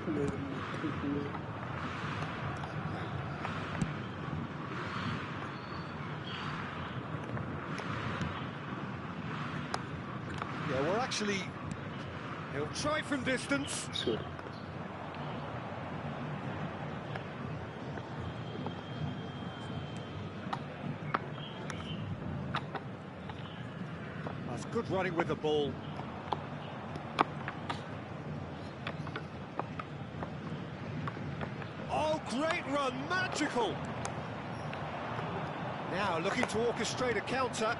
Yeah, well, actually, he'll try from distance. Sure. That's good running with the ball. Oh, great run, magical! Now looking to orchestrate a counter.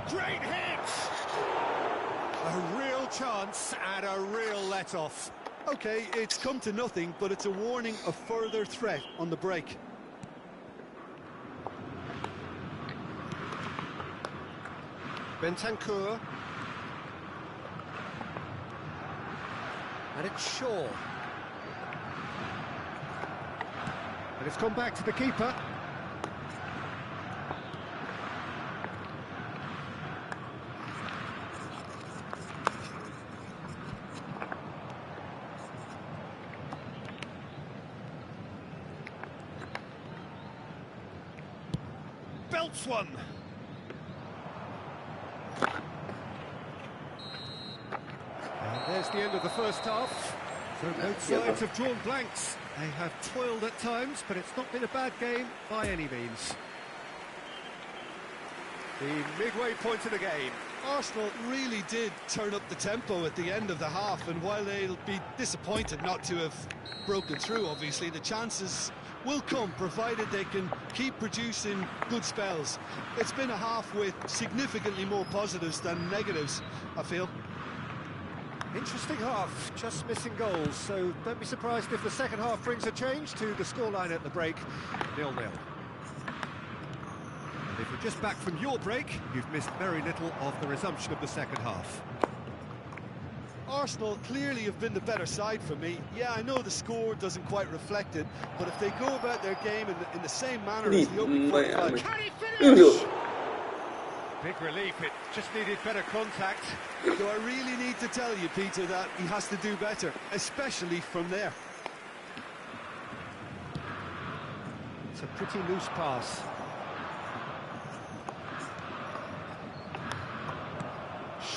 Great hit! A real chance and a real let-off. Okay, it's come to nothing, but it's a warning of further threat on the break. Bentancur. And it's Shaw. And it's come back to the keeper. Belts one. And there's the end of the first half. So both sides have drawn blanks. They have toiled at times, but it's not been a bad game by any means. The midway point of the game. Arsenal really did turn up the tempo at the end of the half, and while they'll be disappointed not to have broken through, obviously, the chances will come, provided they can keep producing good spells. It's been a half with significantly more positives than negatives, I feel. Interesting half, just missing goals, so don't be surprised if the second half brings a change to the scoreline at the break, 0-0. And if you're just back from your break, you've missed very little of the resumption of the second half. Arsenal clearly have been the better side for me. Yeah, I know the score doesn't quite reflect it, but if they go about their game in the same manner as the opening 45... Can he finish? Big relief, it just needed better contact. Do I really need to tell you, Peter, that he has to do better, especially from there? It's a pretty loose pass.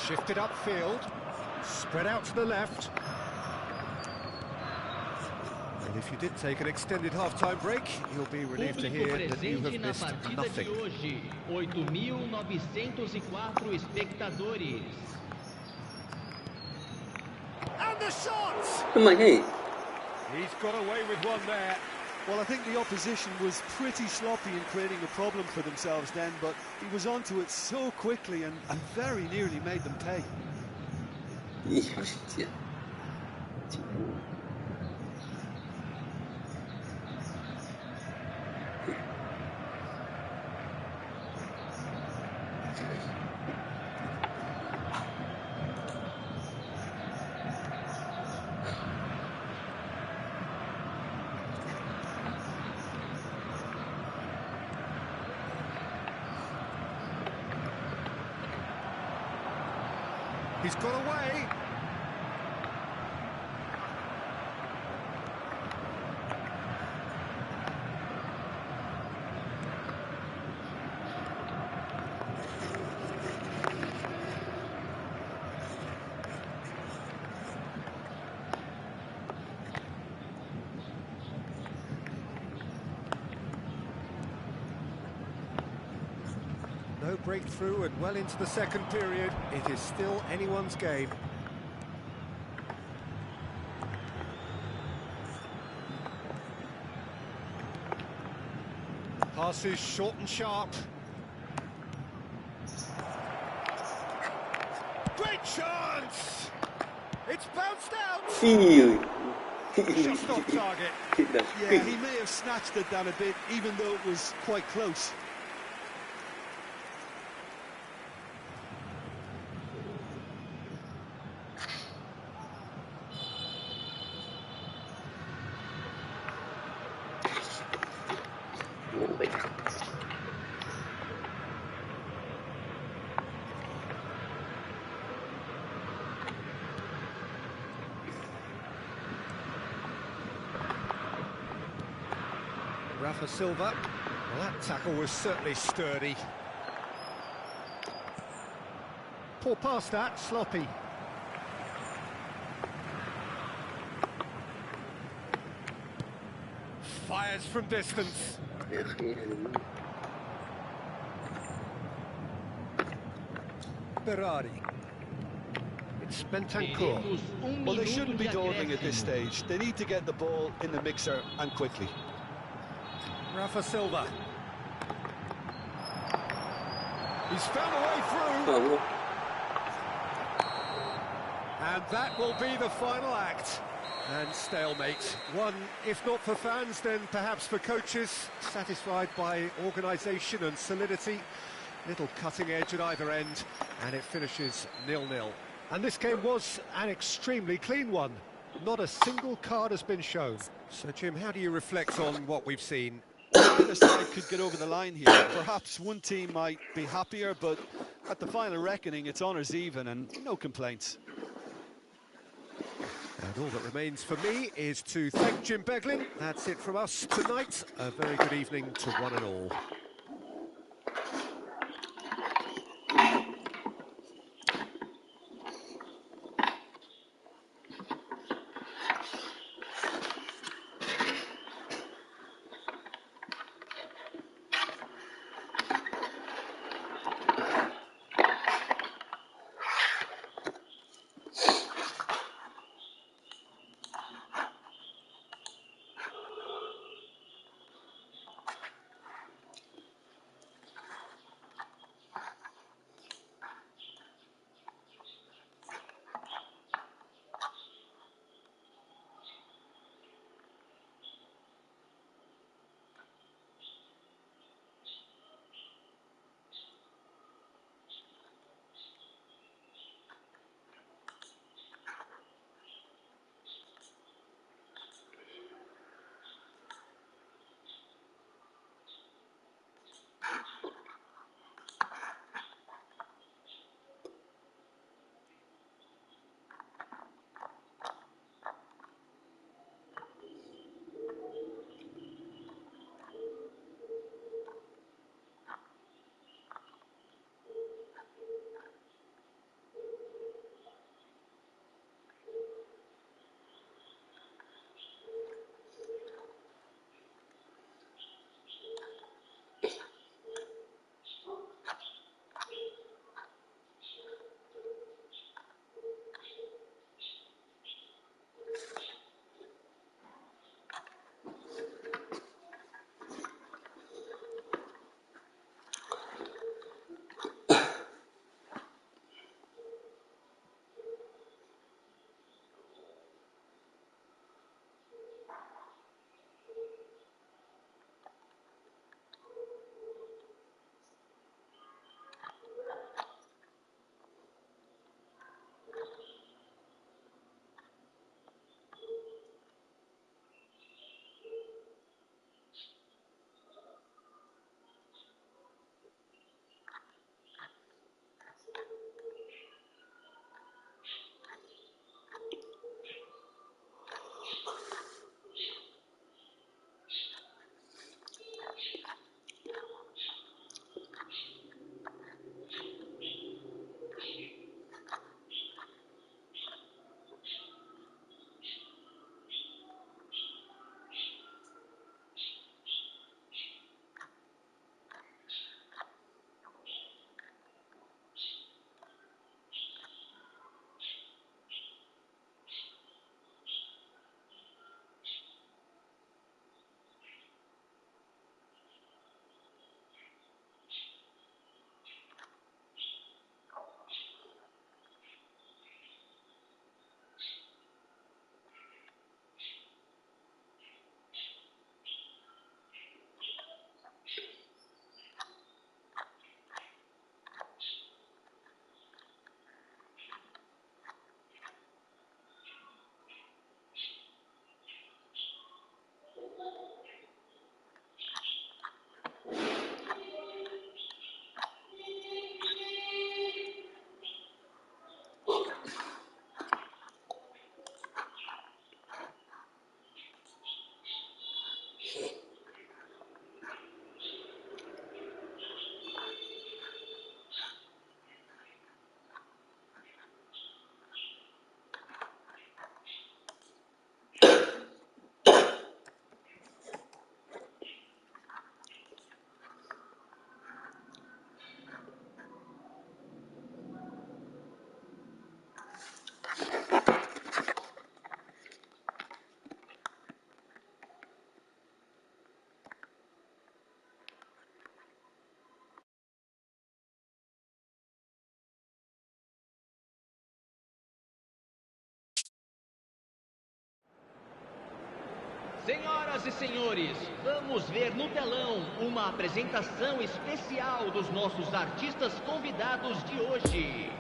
Shifted upfield, spread out to the left. And if you did take an extended half-time break, you'll be relieved to hear that you have missed nothing. 8.904 espectadores. And the shot! Come on, hey. He's got away with one there. Well, I think the opposition was pretty sloppy in creating a problem for themselves then, but he was onto it so quickly and very nearly made them pay. He's got away. No breakthrough and well into the second period. It is still anyone's game. Passes short and sharp. Great chance! It's bounced out! Just off target. Yeah, he may have snatched it down a bit, even though it was quite close. Rafa Silva. Well, that tackle was certainly sturdy. Poor pass that, sloppy. Fires from distance. Berardi. It's Bentancur. Teremos Well, they minuto shouldn't be de dawdling at this acréscimo. stage. They need to get the ball in the mixer and quickly. Rafa Silva. He's found a way through. And that will be the final act. And stalemate. One, if not for fans, then perhaps for coaches, satisfied by organisation and solidity. Little cutting edge at either end, and it finishes 0-0. And this game was an extremely clean one. Not a single card has been shown. So, Jim, how do you reflect on what we've seen? Either side could get over the line here. Perhaps one team might be happier, but at the final reckoning, it's honours even and no complaints. And all that remains for me is to thank Jim Beglin. That's it from us tonight. A very good evening to one and all. e senhores, vamos ver no telão uma apresentação especial dos nossos artistas convidados de hoje.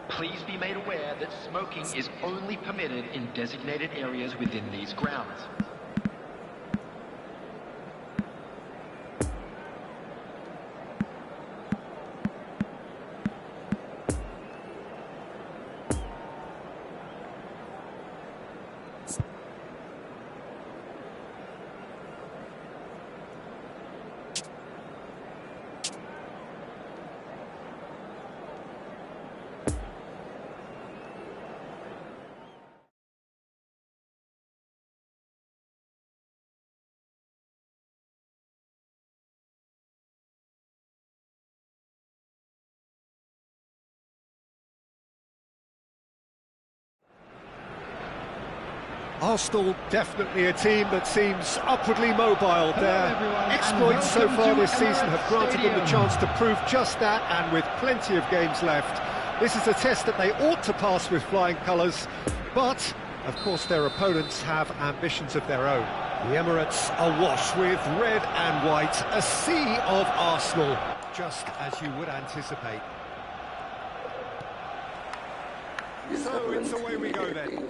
Please be made aware that smoking is only permitted in designated areas within these grounds. Arsenal definitely a team that seems upwardly mobile. Their exploits so far this season have granted them the chance to prove just that, and with plenty of games left. This is a test that they ought to pass with flying colours, but of course their opponents have ambitions of their own. The Emirates awash with red and white, a sea of Arsenal, just as you would anticipate. So it's away we go then.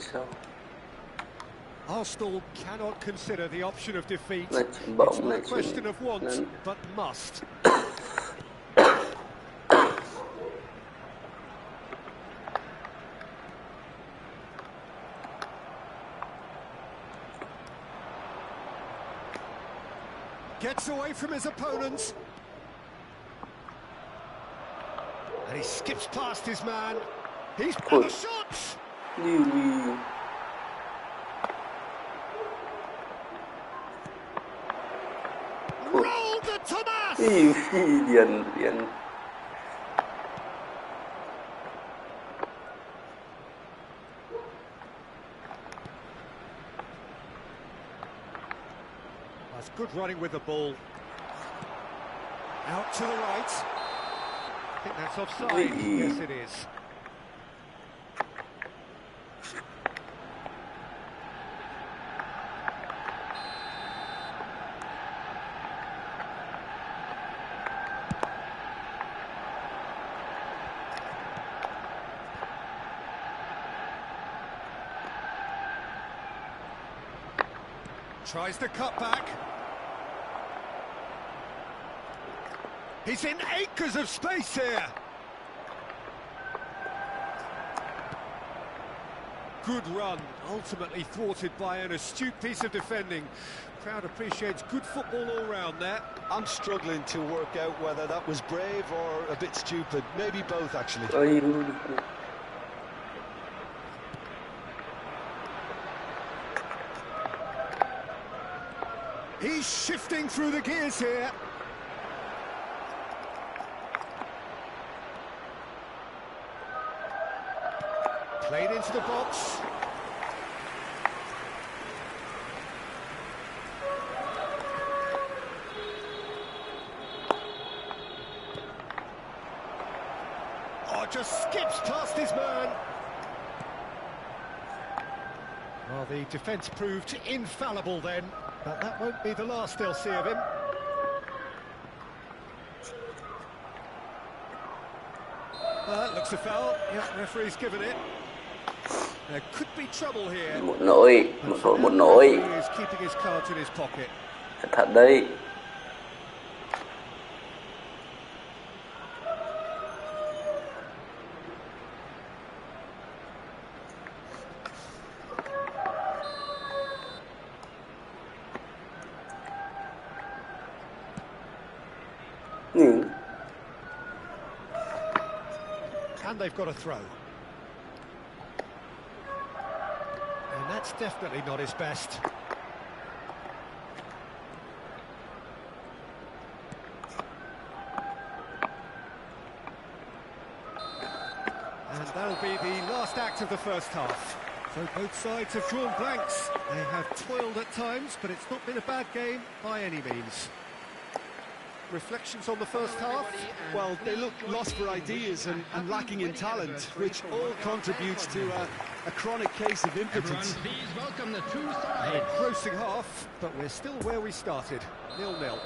Arsenal cannot consider the option of defeat. It's not a question of want, but must. Gets away from his opponents. And he skips past his man. He's got the shots! Roll the Thomas! That's good running with the ball. Out to the right. I think that's offside. Yes, it is. Tries to cut back. He's in acres of space here. good run, ultimately thwarted by an astute piece of defending. Crowd appreciates good football all round there. I'm struggling to work out whether that was brave or a bit stupid. Maybe both, actually. He's shifting through the gears here. Played into the box. Oh, just skips past his man. Well, the defence proved infallible then, but that won't be the last they'll see of him. Looks a foul. Yeah, referee's given it. There could be trouble here. Một nỗi, một nỗi. He's keeping his cards in his pocket. Thật đấy. And they've got a throw. And that's definitely not his best. And that'll be the last act of the first half. So both sides have drawn blanks. They have toiled at times, but it's not been a bad game by any means. Reflections on the first half? Well, they look lost for ideas and lacking in talent, which all contributes to a chronic case of impotence. Please welcome the two An sides. engrossing half, but we're still where we started, 0-0.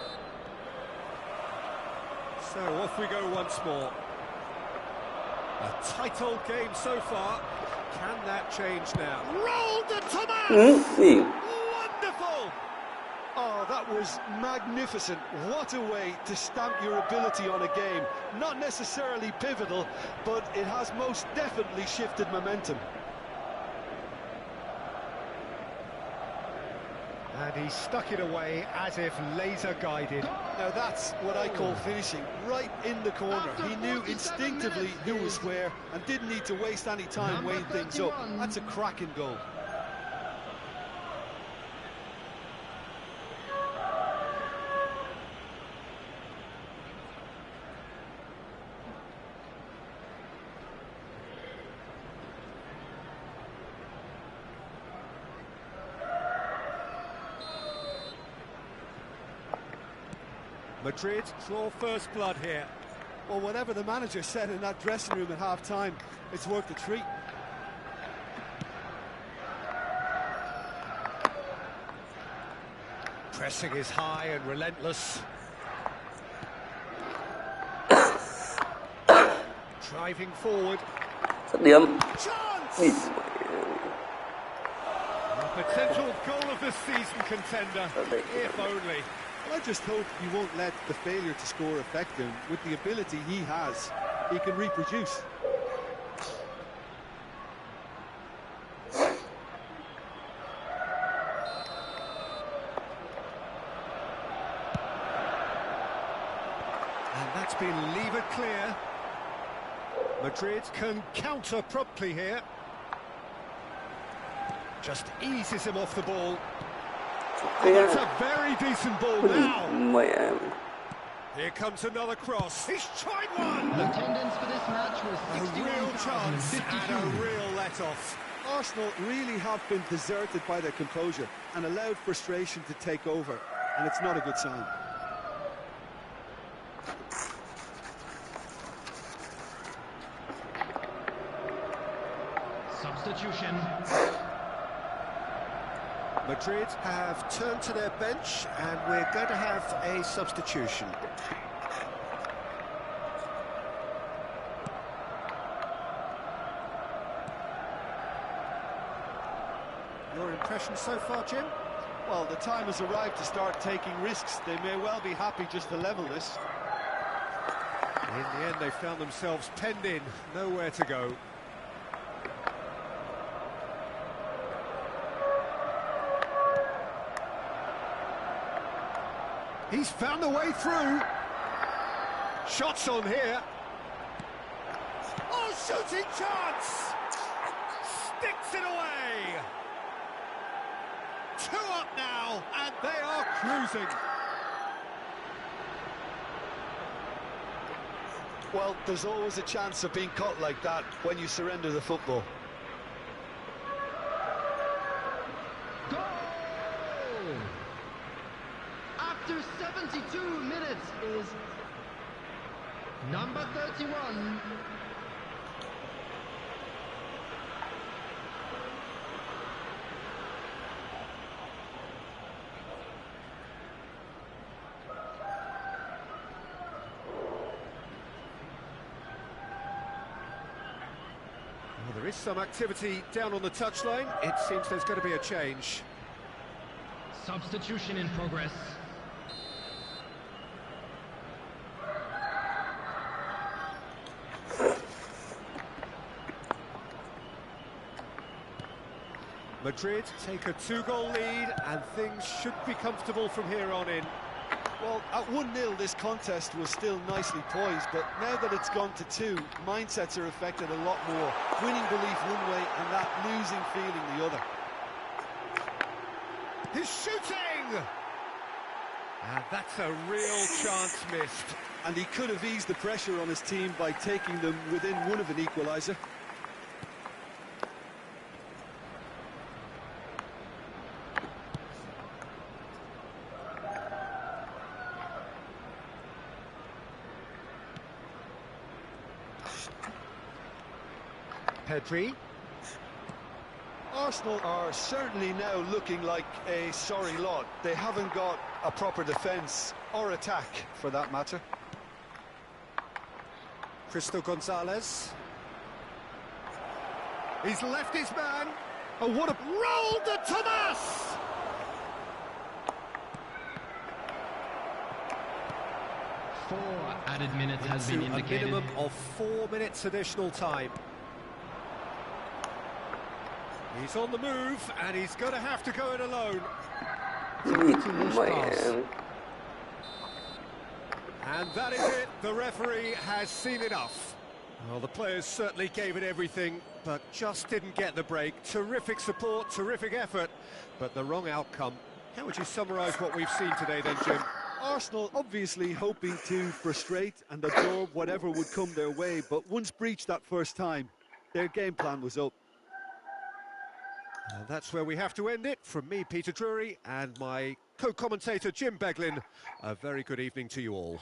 So off we go once more. A tight old game so far. Can that change now? Rolled the Thomas! Wonderful! Oh, that was magnificent. What a way to stamp your ability on a game. Not necessarily pivotal, but it has most definitely shifted momentum. And he stuck it away as if laser guided. Now that's what I call finishing, right in the corner. He knew instinctively who was where and didn't need to waste any time weighing things up. That's a cracking goal. Madrid draw first blood here. Well, whatever the manager said in that dressing room at half-time, it's worth a treat. Pressing is high and relentless. Driving forward. Dứt điểm. Chance! A potential goal of the season contender, if only. I just hope he won't let the failure to score affect him. With the ability he has, he can reproduce. And that's been levered clear. Madrid can counter promptly here. Just eases him off the ball. And that's a very decent ball now. Mẹ. Here comes another cross. He's tried one. Attendance for this match was A real chance and a real let-off. Arsenal really have been deserted by their composure and allowed frustration to take over, and it's not a good sign. Substitution. Madrid have turned to their bench and we're going to have a substitution. Your impression so far, Jim? Well, the time has arrived to start taking risks. They may well be happy just to level this. In the end, they found themselves penned in, nowhere to go. He's found the way through. Shots on here. Oh, shooting chance! Sticks it away! 2 up now, and they are cruising. Well, there's always a chance of being caught like that when you surrender the football. Goal! After 72 minutes is number 31. Well, there is some activity down on the touchline. It seems there's going to be a change. Substitution in progress. Madrid take a 2-goal lead, and things should be comfortable from here on in. Well, at 1-0, this contest was still nicely poised, but now that it's gone to 2, mindsets are affected a lot more. Winning belief one way and that losing feeling the other. He's shooting! And that's a real chance missed. And he could have eased the pressure on his team by taking them within one of an equaliser. Pedri. Arsenal are certainly now looking like a sorry lot. They haven't got a proper defence or attack, for that matter. Cristo Gonzalez. He's left his man. Oh, what a... Rolled the Thomas! Four added minutes has been indicated. A minimum of 4 minutes additional time. He's on the move, and he's going to have to go it alone. Man. And that is it. The referee has seen enough. Well, the players certainly gave it everything, but just didn't get the break. Terrific support, terrific effort, but the wrong outcome. How would you summarise what we've seen today then, Jim? Arsenal obviously hoping to frustrate and absorb whatever would come their way, but once breached that first time, their game plan was up. And that's where we have to end it. From me, Peter Drury, and my co-commentator, Jim Beglin. A very good evening to you all.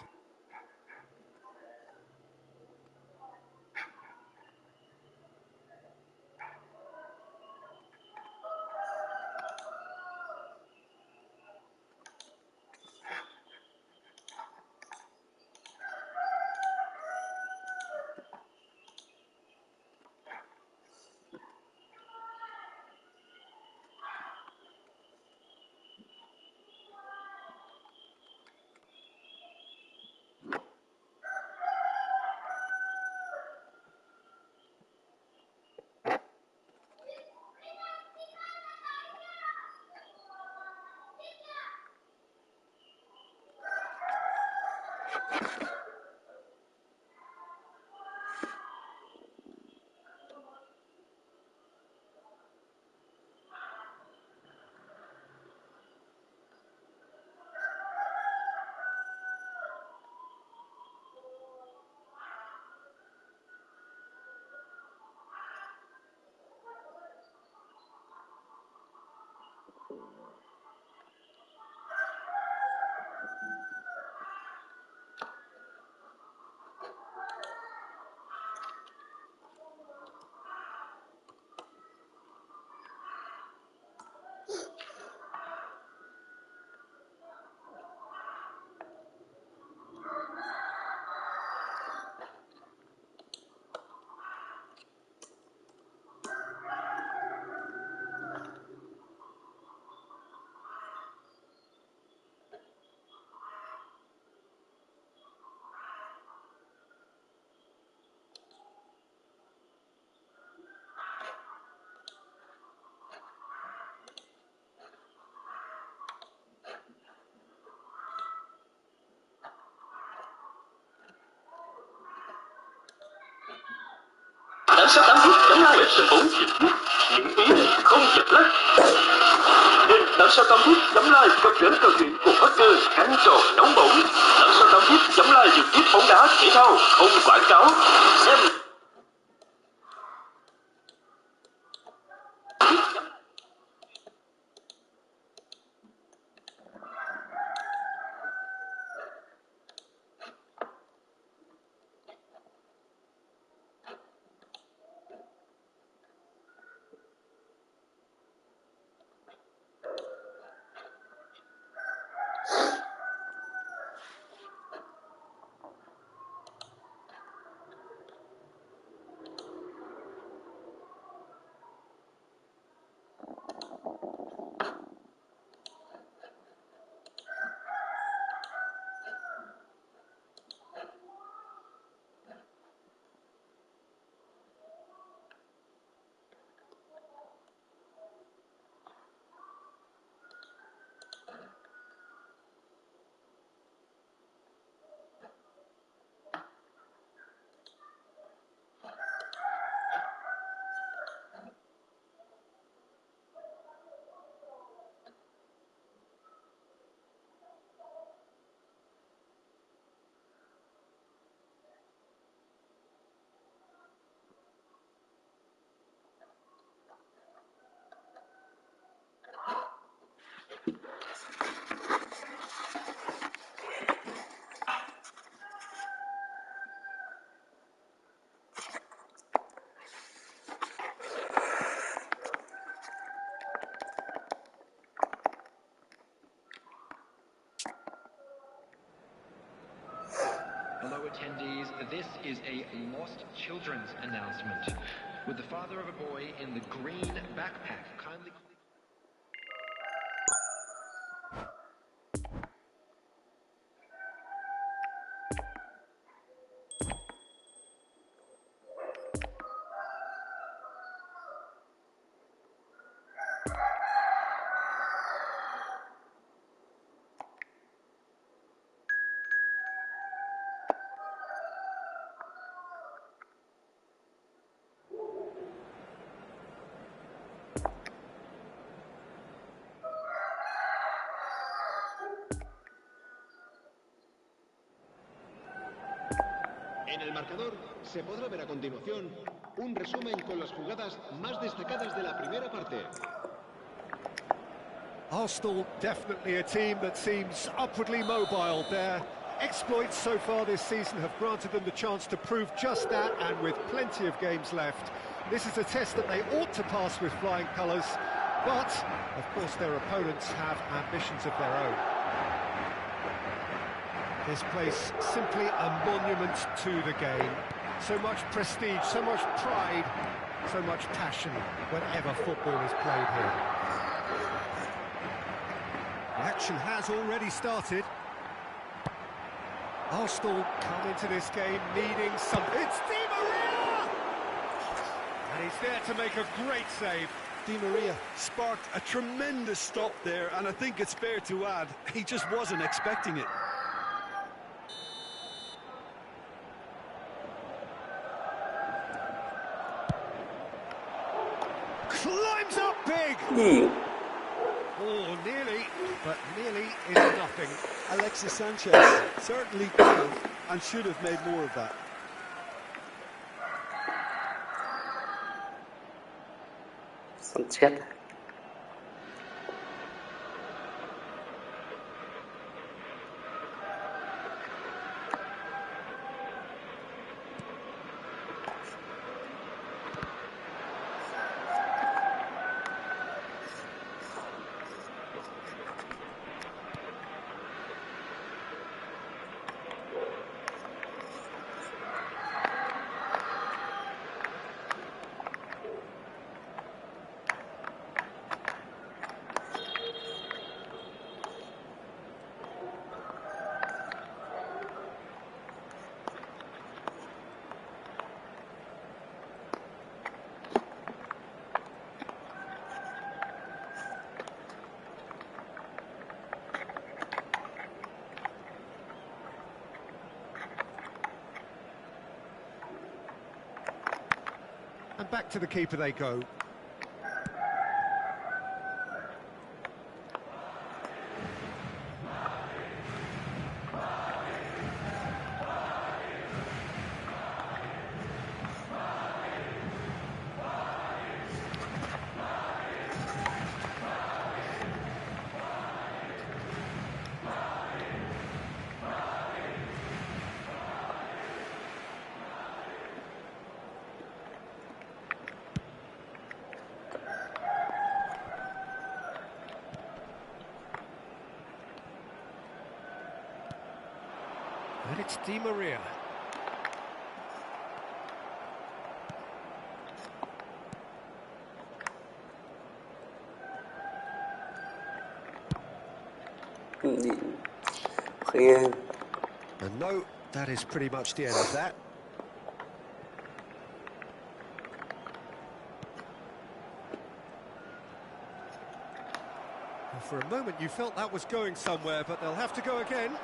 Cảnh sát 8 phút chấm lại sự ổn chỉnh những ý định không chật lắc. Cảnh sát 8 phút chấm like cập nhật câu chuyện của Parker khăn tròn nóng bỏng. Cảnh sát 8 phút chấm like trực tiếp bóng đá thể thao không quảng cáo. Xem Hello attendees, this is a lost children's announcement. With the father of a boy in the green backpack kindly... En el marcador se podrá ver a continuación un resumen con las jugadas más destacadas de la primera parte. Arsenal definitely a team that seems upwardly mobile. Their exploits so far this season have granted them the chance to prove just that, and with plenty of games left. This is a test that they ought to pass with flying colours, but of course their opponents have ambitions of their own. This place simply a monument to the game. So much prestige, so much pride, so much passion whenever football is played here. The action has already started. Arsenal come into this game needing something. It's Di Maria! And he's there to make a great save. Di Maria sparked a tremendous stop there, and I think it's fair to add, he just wasn't expecting it. Climbs up big! Gì? Oh, nearly, but nearly is nothing. Alexis Sanchez certainly could have and should have made more of that. Sanchez. And back to the keeper they go. And it's Di Maria. And no, that is pretty much the end of that. And for a moment you felt that was going somewhere, but they'll have to go again.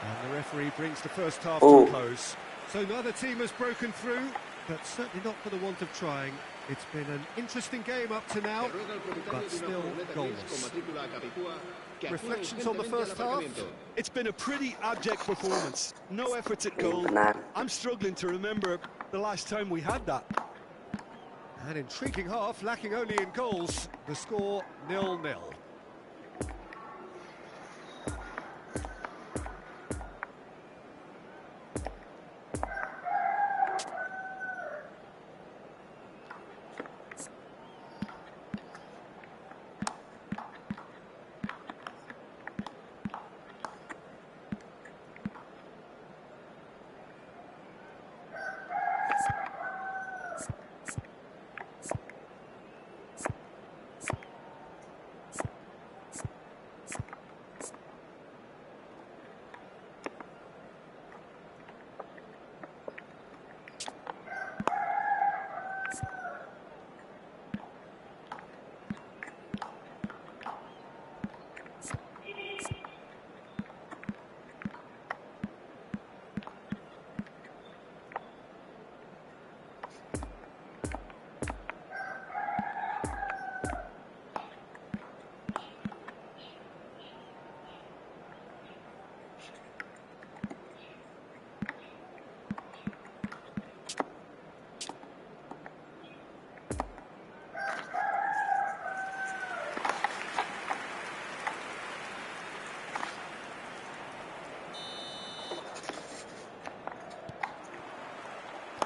And the referee brings the first half to a close. So neither team has broken through, but certainly not for the want of trying. It's been an interesting game up to now, but still goalless. Reflections on the first half? It's been a pretty abject performance. No efforts at goal. I'm struggling to remember the last time we had that. An intriguing half, lacking only in goals. The score 0-0.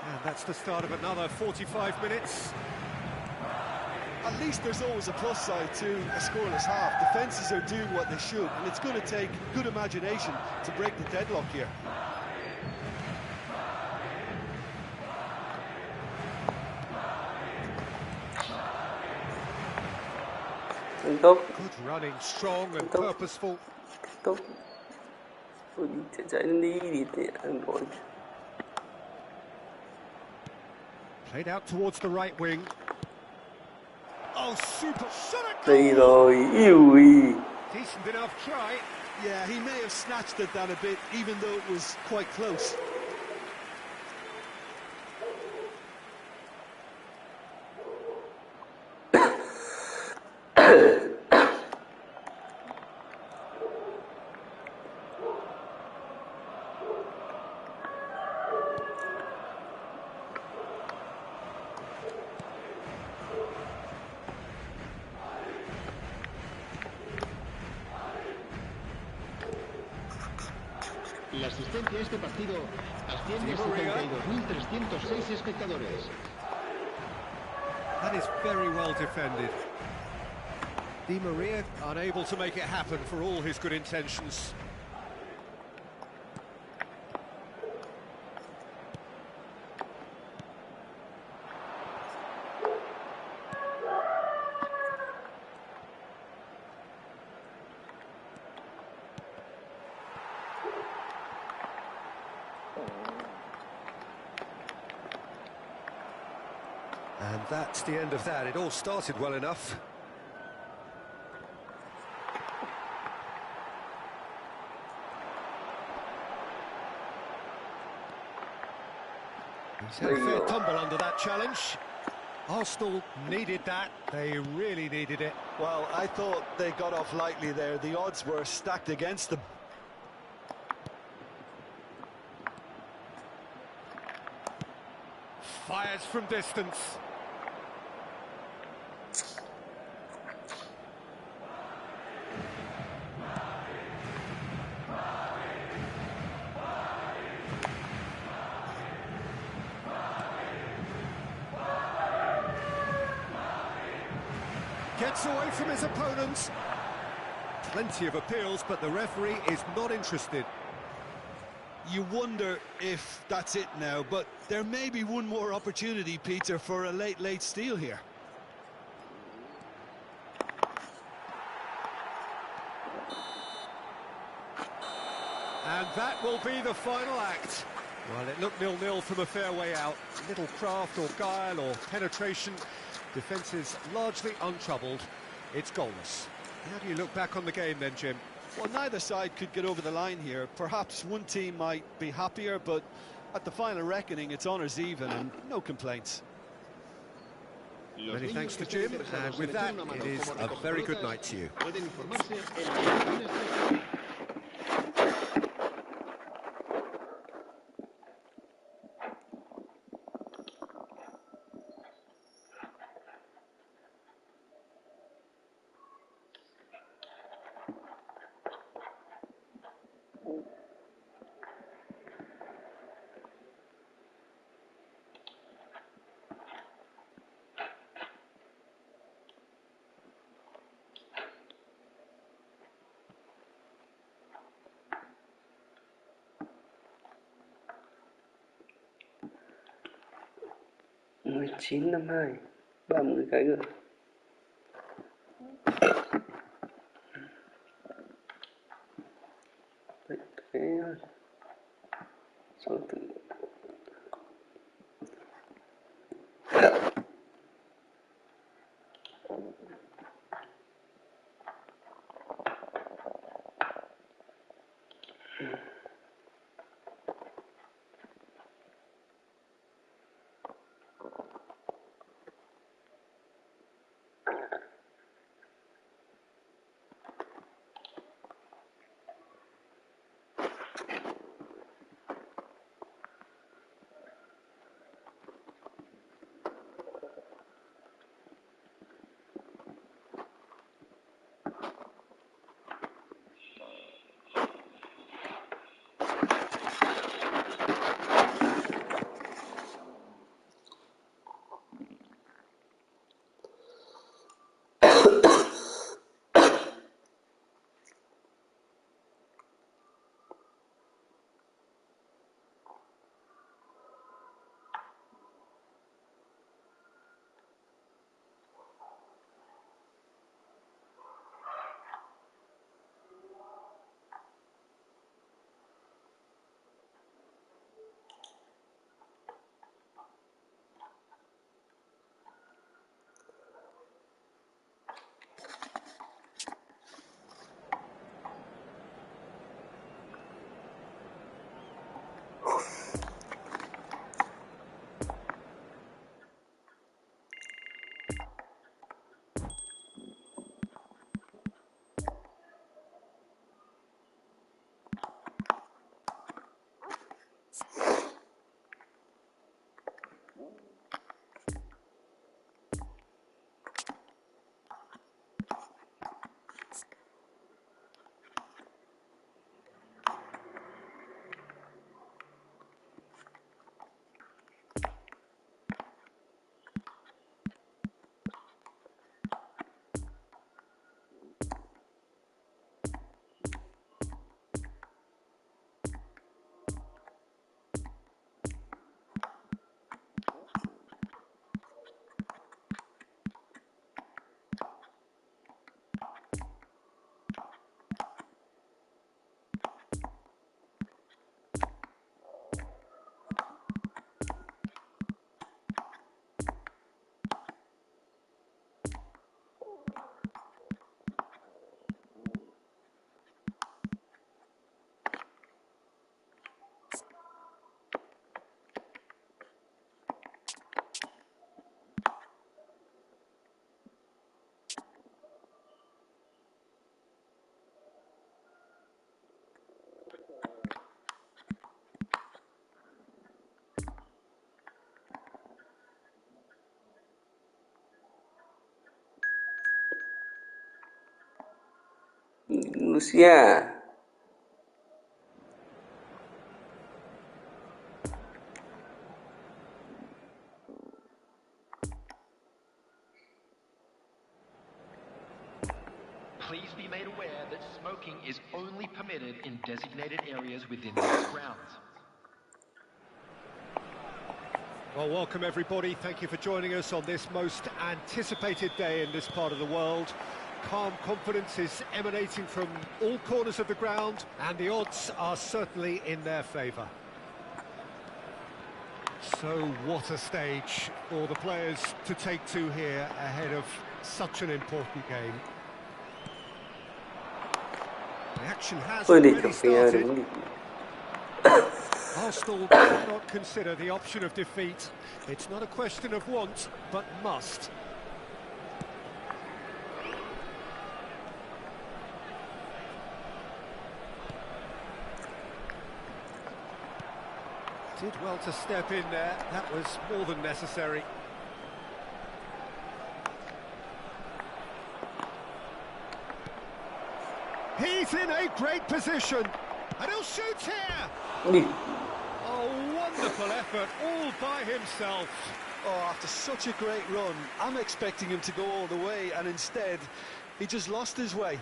And that's the start of another 45 minutes. At least there's always a plus side to a scoreless half. Defences are doing what they should, and it's going to take good imagination to break the deadlock here. Good running, strong and purposeful. Played out towards the right wing. Oh, super shot at goal! Decent enough try. Yeah, he may have snatched at that a bit, even though it was quite close. La asistencia a este partido asciende a 72.306 espectadores. That is very well defended. Di Maria unable to make it happen for all his good intentions. And that's the end of that. It all started well enough. He's had a fair tumble under that challenge. Arsenal needed that. They really needed it. Well, I thought they got off lightly there. The odds were stacked against them. Fires from distance. Gets away from his opponents. Plenty of appeals, but the referee is not interested. You wonder if that's it now, but there may be one more opportunity, Peter, for a late steal here. And that will be the final act. Well, it looked 0-0 from a fair way out. Little craft or guile or penetration. Defence is largely untroubled. It's goalless. How do you look back on the game then, Jim? Well, neither side could get over the line here. Perhaps one team might be happier, but at the final reckoning, it's honours even and no complaints. Many thanks to Jim, and with that, it is a very good night to you. Mười chín năm 2, 30 cái nữa. Thế sao tự Lucia. Please be made aware that smoking is only permitted in designated areas within these grounds. Well, welcome everybody. Thank you for joining us on this most anticipated day in this part of the world. Calm confidence is emanating from all corners of the ground, and the odds are certainly in their favour. So what a stage for the players to take to here ahead of such an important game. The action has already started. Arsenal cannot consider the option of defeat. It's not a question of want, but must. Did well to step in there. That was more than necessary. He's in a great position, and he'll shoot here. Oh, wonderful effort, all by himself. Oh, after such a great run, I'm expecting him to go all the way, and instead, he just lost his way.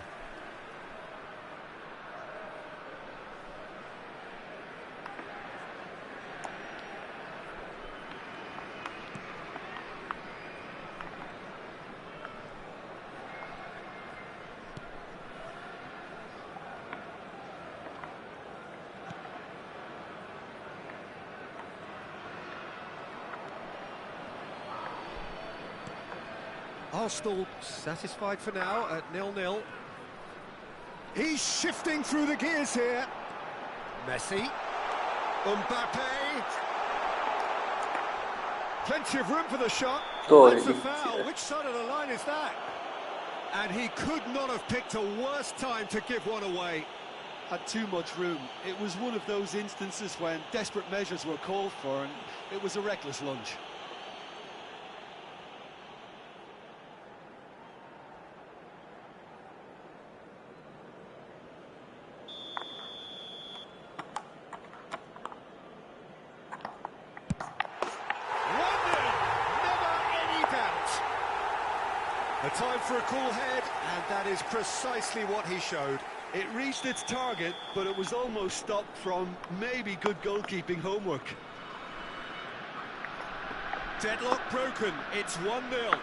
Arsenal satisfied for now at 0-0. He's shifting through the gears here. Messi. Mbappe. Plenty of room for the shot. That's a foul. Which side of the line is that? And he could not have picked a worse time to give one away. Had too much room. It was one of those instances when desperate measures were called for, and it was a reckless lunge. A time for a cool head, and that is precisely what he showed. It reached its target, but it was almost stopped from maybe good goalkeeping homework. Deadlock broken, it's 1-0.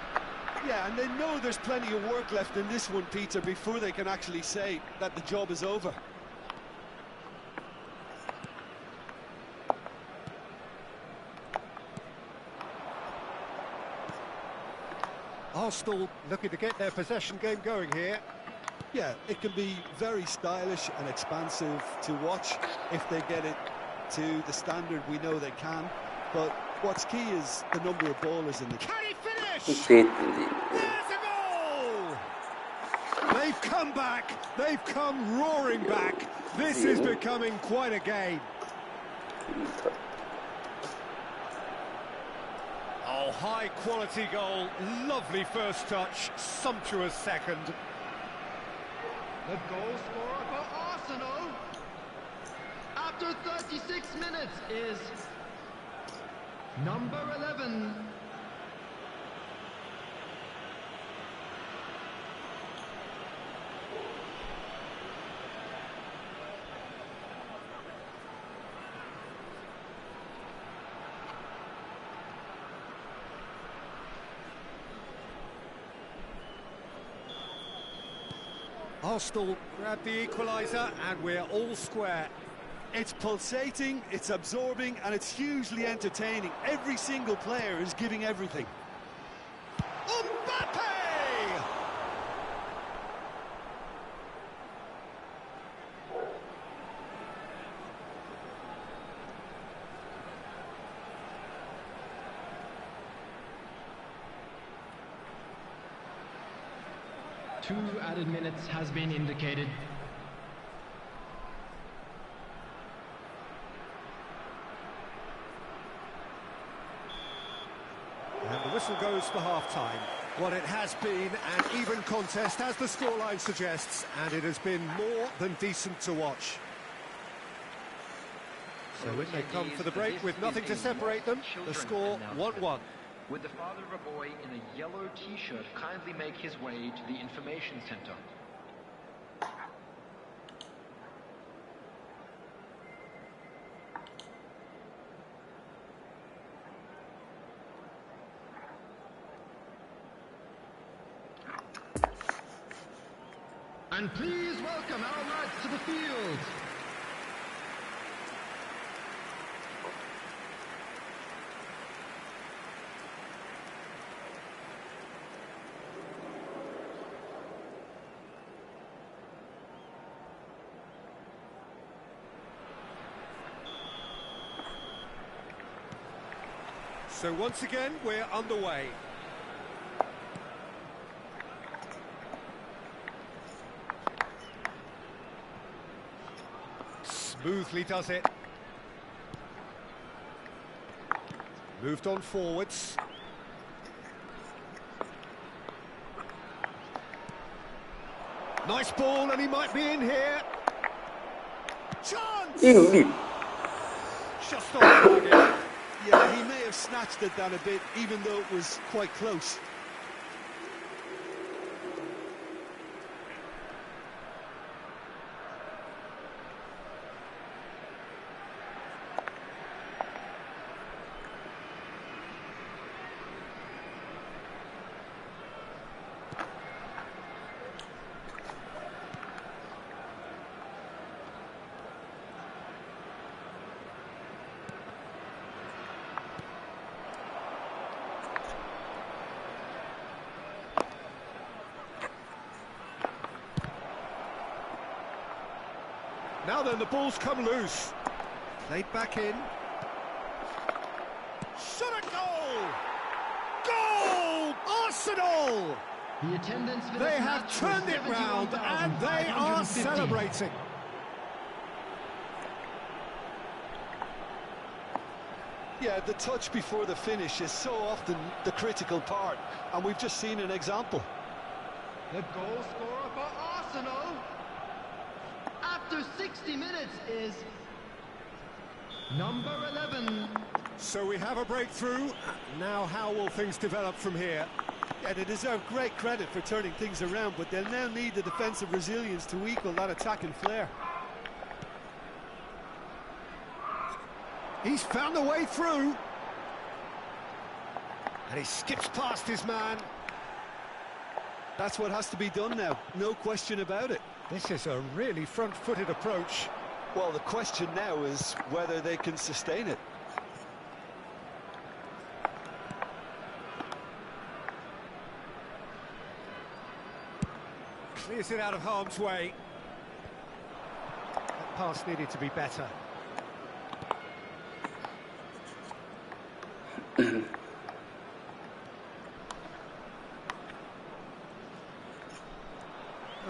Yeah, and they know there's plenty of work left in this one, Peter, before they can actually say that the job is over. Arsenal looking to get their possession game going here. Yeah, it can be very stylish and expansive to watch if they get it to the standard we know they can. But what's key is the number of ballers in the... Can he finish? Sí. There's a goal! They've come back. They've come roaring back. This is becoming quite a game. Oh, high-quality goal, lovely first touch, sumptuous second. The goal scorer for Arsenal after 36 minutes is number 11. Arsenal grab the equaliser and we're all square. It's pulsating, it's absorbing, and it's hugely entertaining. Every single player is giving everything. Mbappe! Two added minutes has been indicated. And the whistle goes for half-time. Well, it has been an even contest, as the scoreline suggests, and it has been more than decent to watch. So in they come for the break with nothing to separate them. The score 1-1. Would the father of a boy in a yellow t-shirt kindly make his way to the information center? And please welcome our lads to the field. So once again, we're underway. Smoothly does it. Moved on forwards. Nice ball, and he might be in here. Chance! Just on target. Yeah, he may have snatched it down a bit, even though it was quite close. Now then, the ball's come loose. Played back in. Shot a goal! Goal! Arsenal! The attendance for They this have match turned was it round and they are 71,550. celebrating. Yeah, the touch before the finish is so often the critical part, and we've just seen an example. The goal scorer for Arsenal after 60 minutes is number 11. So we have a breakthrough. Now how will things develop from here? Yeah, they deserve great credit for turning things around, but they'll now need the defensive resilience to equal that attacking flair. He's found a way through. And he skips past his man. That's what has to be done now, no question about it. This is a really front-footed approach. Well, the question now is whether they can sustain it. Clears it out of harm's way. That pass needed to be better.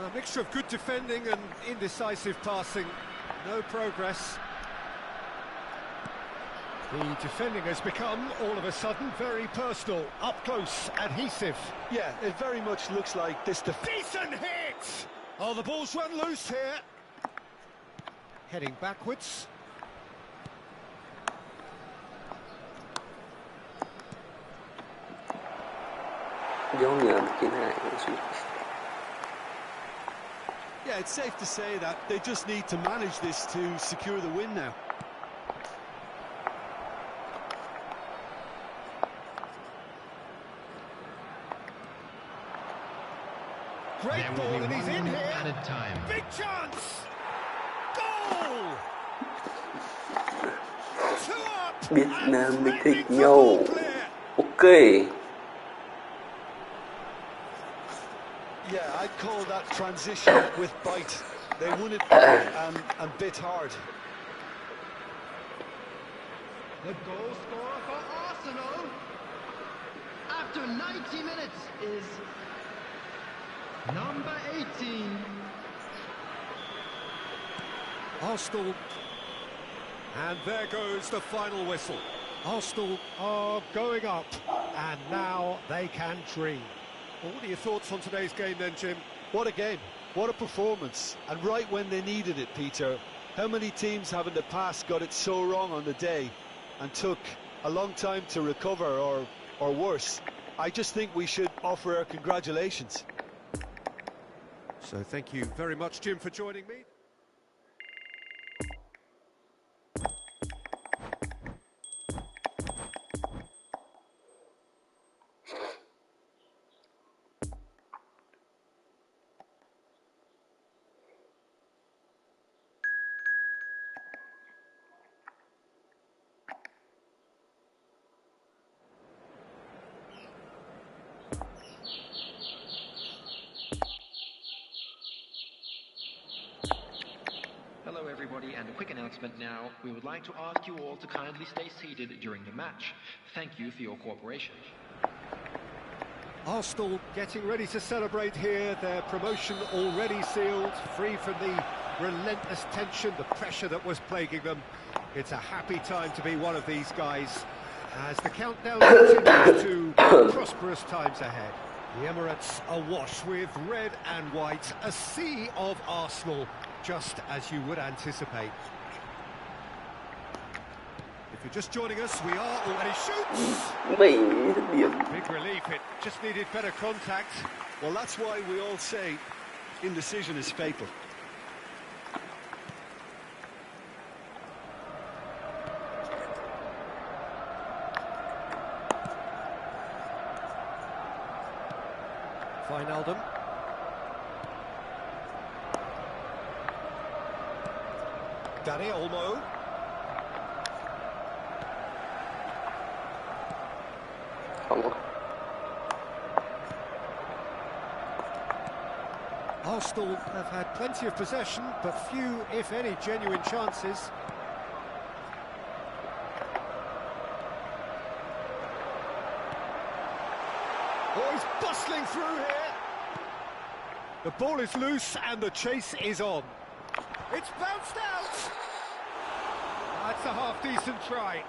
A mixture of good defending and indecisive passing. No progress. The defending has become, all of a sudden, very personal, up close, adhesive. Yeah, it very much looks like this Decent hit! Oh, the ball's run loose here. Heading backwards. Yeah, it's safe to say that they just need to manage this to secure the win now. Great There ball, will be and he's in 1 minute here. added time. Big chance! Goal! 2 up! Việt and Nam mới threatening thích for nhau. goal clear. Ok. Yeah, I'd call that transition with bite. They won it and bit hard. The goal scorer for Arsenal after 90 minutes is number 18. Arsenal, and there goes the final whistle. Arsenal are going up, and now they can dream. What are your thoughts on today's game then, Jim? What a game, what a performance, and right when they needed it, Peter. How many teams have in the past got it so wrong on the day and took a long time to recover, or worse? I just think we should offer our congratulations. So thank you very much, Jim, for joining me. Hello everybody, and a quick announcement now. We would like to ask you all to kindly stay seated during the match. Thank you for your cooperation. Arsenal getting ready to celebrate here, their promotion already sealed, free from the relentless tension, the pressure that was plaguing them. It's a happy time to be one of these guys as the countdown continues to prosperous times ahead. The Emirates awash with red and white, a sea of Arsenal, just as you would anticipate. If you're just joining us, we are already shoots! Big relief, it just needed better contact. Well, that's why we all say indecision is fatal. Wijnaldum. Danny Olmo. Arsenal have had plenty of possession, but few, if any, genuine chances. Oh, he's bustling through here. The ball is loose and the chase is on. It's bounced out. That's a half-decent try.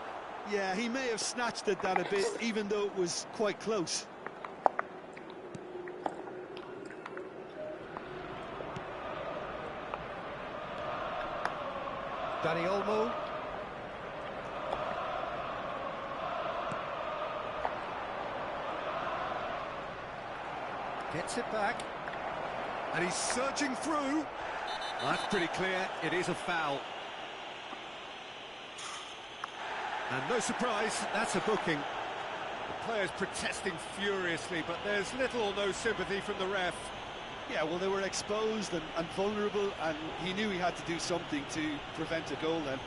Yeah, he may have snatched at that a bit, even though it was quite close. Danny Olmo. Gets it back. And he's surging through. That's pretty clear, it is a foul. And no surprise, that's a booking. The players protesting furiously, but there's little or no sympathy from the ref. Yeah, well, they were exposed and vulnerable, and he knew he had to do something to prevent a goal then.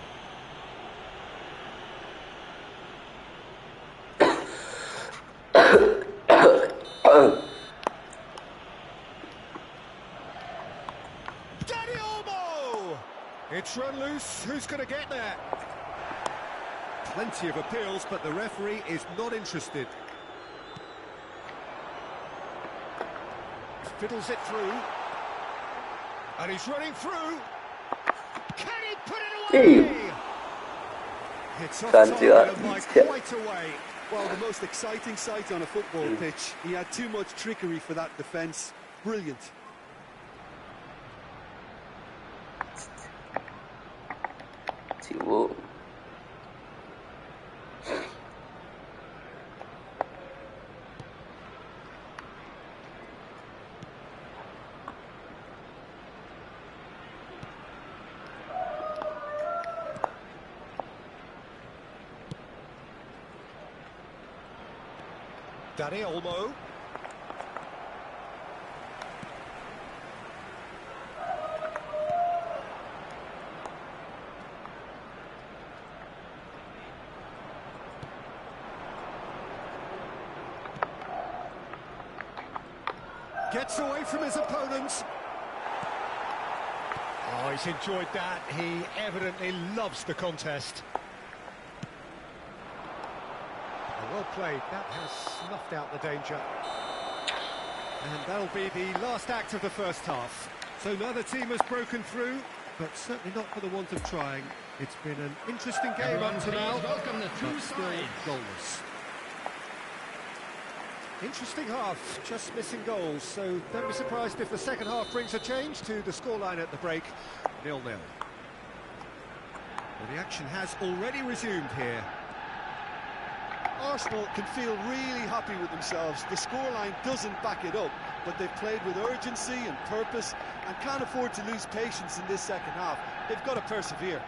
Danny Olmo! It's run loose, who's going to get there? Plenty of appeals, but the referee is not interested. Fiddles it through. And he's running through. Can he put it away? It's offside by quite a way. Well, the most exciting sight on a football pitch. He had too much trickery for that defence. Brilliant. Danny Olmo. Gets away from his opponents. Oh, he's enjoyed that. He evidently loves the contest. Well played, that has snuffed out the danger. And that'll be the last act of the first half. So neither team has broken through, but certainly not for the want of trying. It's been an interesting game up to now, welcome the two but still sides. goalless. Interesting half, just missing goals, so don't be surprised if the second half brings a change to the scoreline at the break, 0-0. Well, the action has already resumed here. Arsenal can feel really happy with themselves. The scoreline doesn't back it up, but they've played with urgency and purpose and can't afford to lose patience in this second half. They've got to persevere.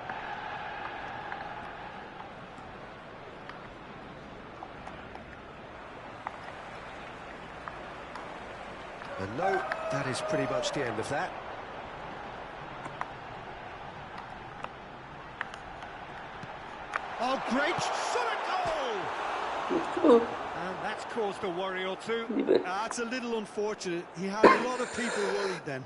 And no, that is pretty much the end of that. Oh, great shot goal! And that's caused a worry or two. That's a little unfortunate. He had a lot of people worried then.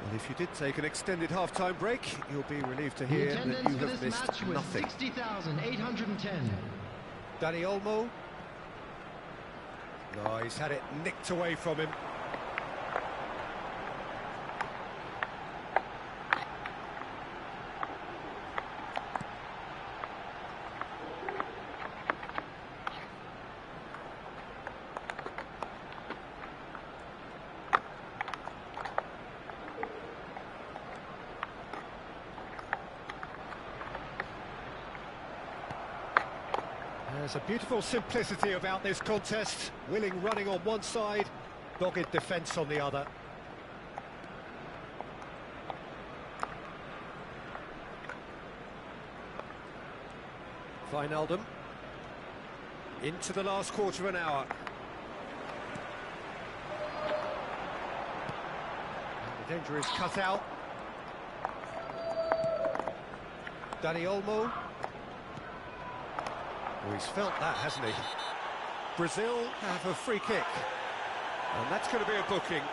Well, if you did take an extended half-time break, you'll be relieved to The hear that attendance you for have this missed match was nothing. 60,810. Danny Olmo. No, he's had it nicked away from him. There's a beautiful simplicity about this contest. Willing running on one side, dogged defence on the other. Wijnaldum. Into the last quarter of an hour. And the danger is cut out. Danny Olmo. Oh, he's felt that, hasn't he? Brazil have a free kick. And that's going to be a booking.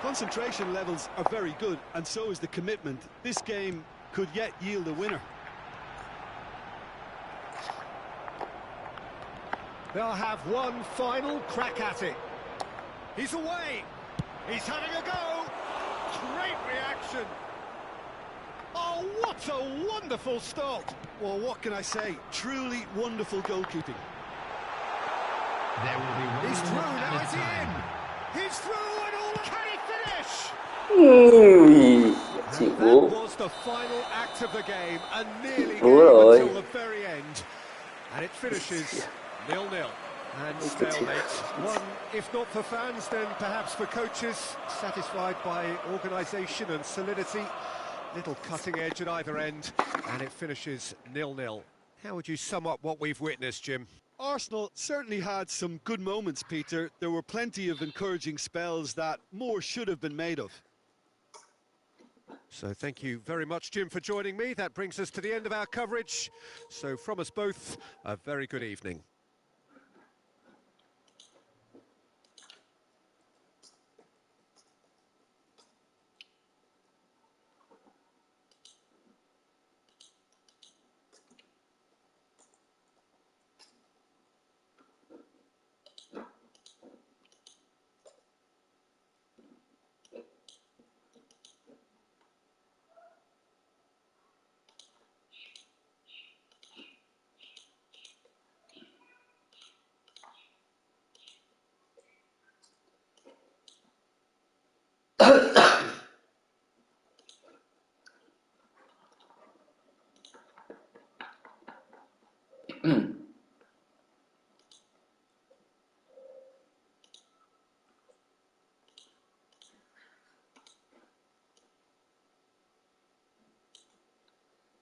Concentration levels are very good, and so is the commitment. This game could yet yield a winner. They'll have one final crack at it. He's away. He's having a go. Great reaction. Oh, what a wonderful stop. Well, what can I say? Truly wonderful goalkeeping. There will be one He's through, more now added is he time. in? He's through and all, can he finish? Ui, chịu And bố. that was the final act of the game, a nearly Đúng game rồi. until the very end. And it finishes 0-0. And stalemate. One, if not for fans, then perhaps for coaches, satisfied by organisation and solidity. Little cutting edge at either end, and it finishes 0-0. How would you sum up what we've witnessed, Jim? Arsenal certainly had some good moments, Peter. There were plenty of encouraging spells that more should have been made of. So thank you very much, Jim, for joining me. That brings us to the end of our coverage. So from us both, a very good evening.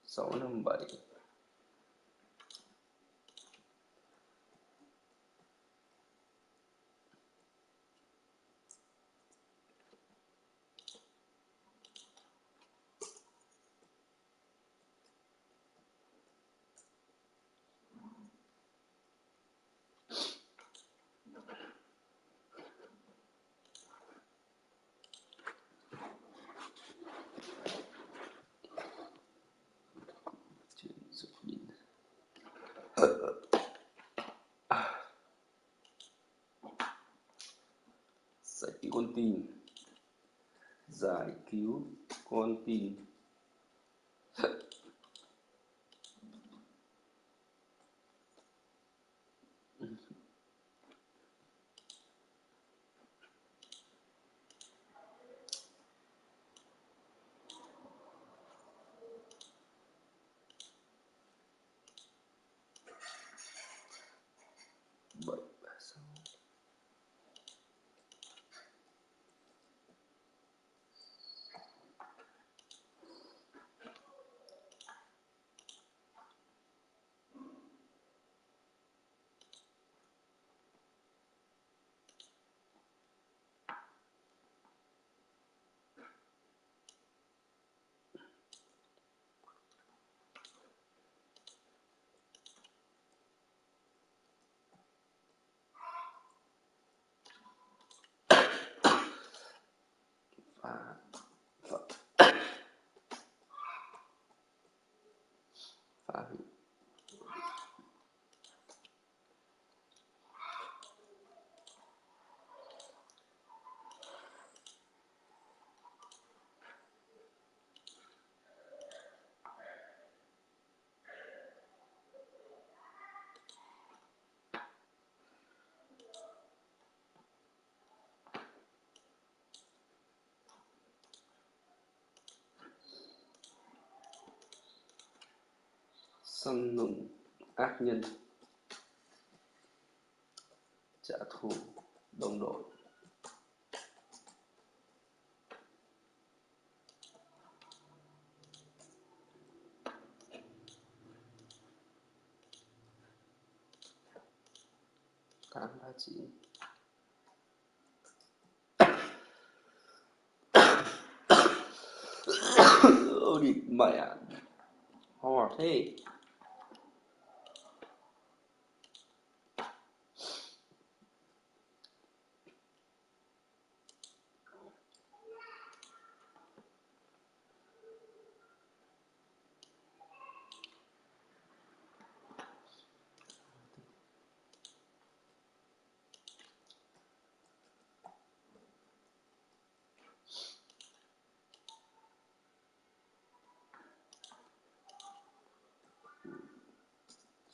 Sáu năm bảy cứu con tin. Bảy ba sáu. Phá phá hủy. Săn lùng ác nhân, trả thù đồng đội. Tám ba chín. Ôi địt mẹ, hò thế.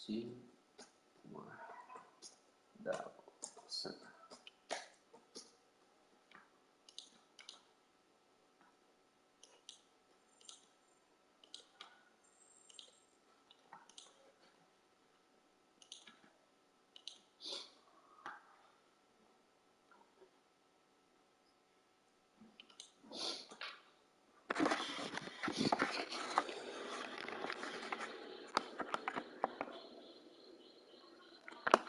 Chín